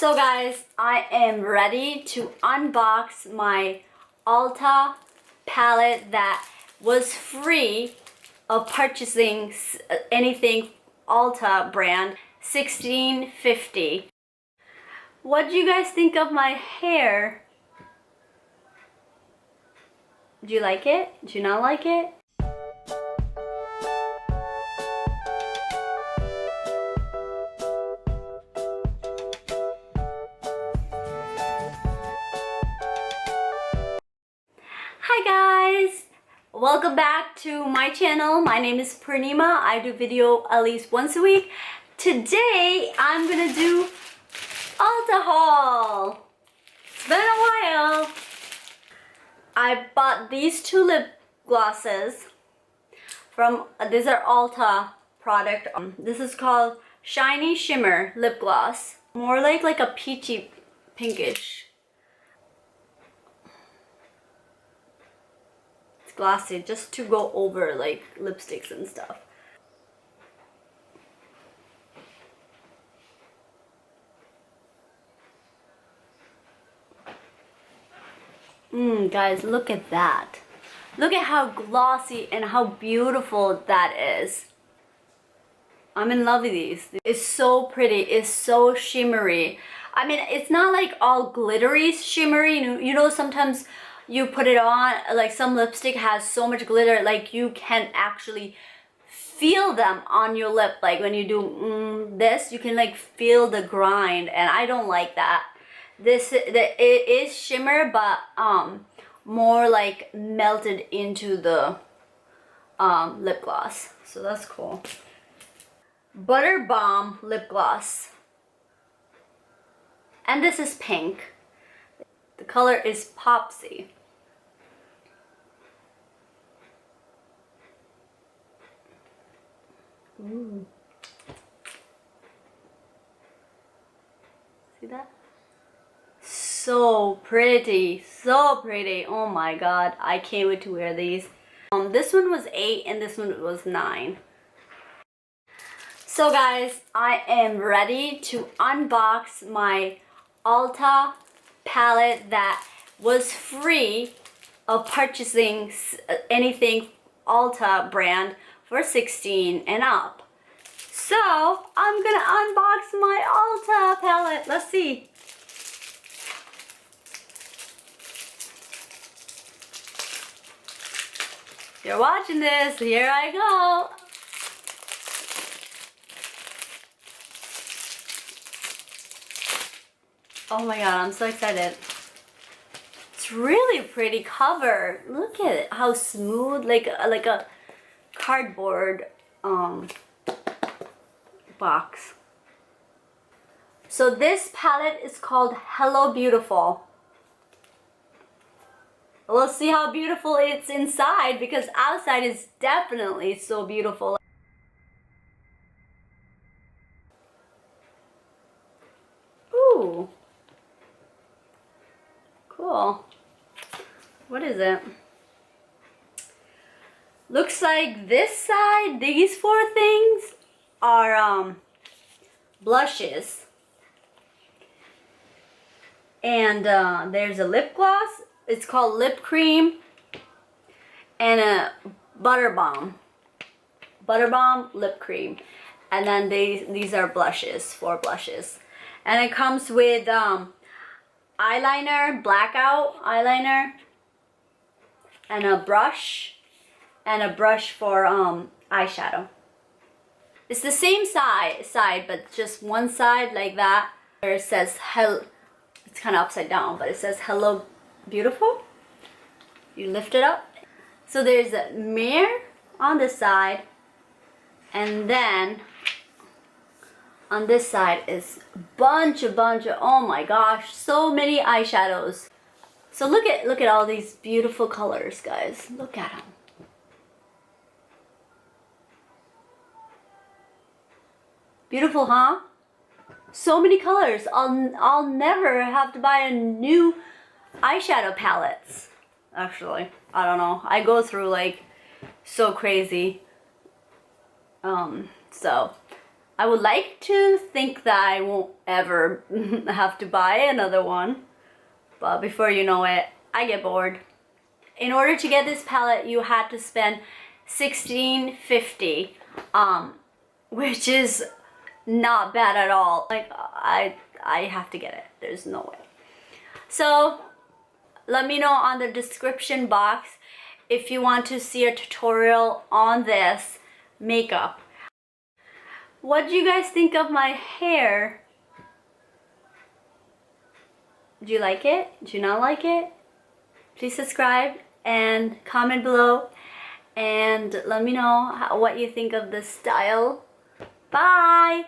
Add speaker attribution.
Speaker 1: So guys, I am ready to unbox my Alta palette that was free of purchasing anything Alta brand, $16.50. What do you guys think of my hair? Do you like it? Do you not like it? Hi guys! Welcome back to my channel. My name is Purnima. I do video at least once a week. Today I'm gonna do Ulta haul. It's been a while. I bought these two lip glosses from, these are Ulta product. This is called Shiny Shimmer lip gloss. More like a peachy pinkish. It's glossy just to go over like lipsticks and stuff. Guys, look at that. Look at how glossy and how beautiful that is. I'm in love with these. It's so pretty. It's so shimmery. I mean, it's not like all glittery shimmery. You know, sometimes you put it on, like some lipstick has so much glitter, like you can actually feel them on your lip. Like when you do this, you can like feel the grind, and I don't like that. It is shimmer, but more like melted into the lip gloss. So that's cool. Butter Bomb lip gloss. And this is pink. The color is Popsy. Ooh. See that? So pretty, so pretty. Oh my god, I can't wait to wear these. This one was 8 and this one was 9. So guys, I am ready to unbox my Ulta palette that was free of purchasing anything Ulta brand for 16 and up. So I'm gonna unbox my Ulta palette. Let's see. If you're watching this, here I go. Oh my god, I'm so excited. It's really pretty cover. Look at it, how smooth, like a cardboard box. So this palette is called Hello Beautiful. We'll see how beautiful it's inside, because outside is definitely so beautiful. Ooh. Cool. What is it? Looks like this side, these 4 things are blushes. And there's a lip gloss. It's called Lip Cream. And a Butter Bomb. Butter Bomb Lip Cream. And then these are blushes, 4 blushes. And it comes with eyeliner, blackout eyeliner, and a brush for eyeshadow. It's the same side, but just one side like that, where it says hello. It's kind of upside down, but it says Hello Beautiful. You lift it up. So there's a mirror on this side, and then on this side is bunch of, oh my gosh, so many eyeshadows. So look at all these beautiful colors, guys. Look at them. Beautiful, huh? So many colors. I'll never have to buy a new eyeshadow palettes. Actually, I don't know. I go through like so crazy. So I would like to think that I won't ever have to buy another one, but before you know it, I get bored. In order to get this palette, you had to spend $16.50, which is not bad at all. Like, I have to get it. There's no way. So let me know on the description box if you want to see a tutorial on this makeup. What do you guys think of my hair? Do you like it? Do you not like it? Please subscribe and comment below and let me know what you think of this style. Bye!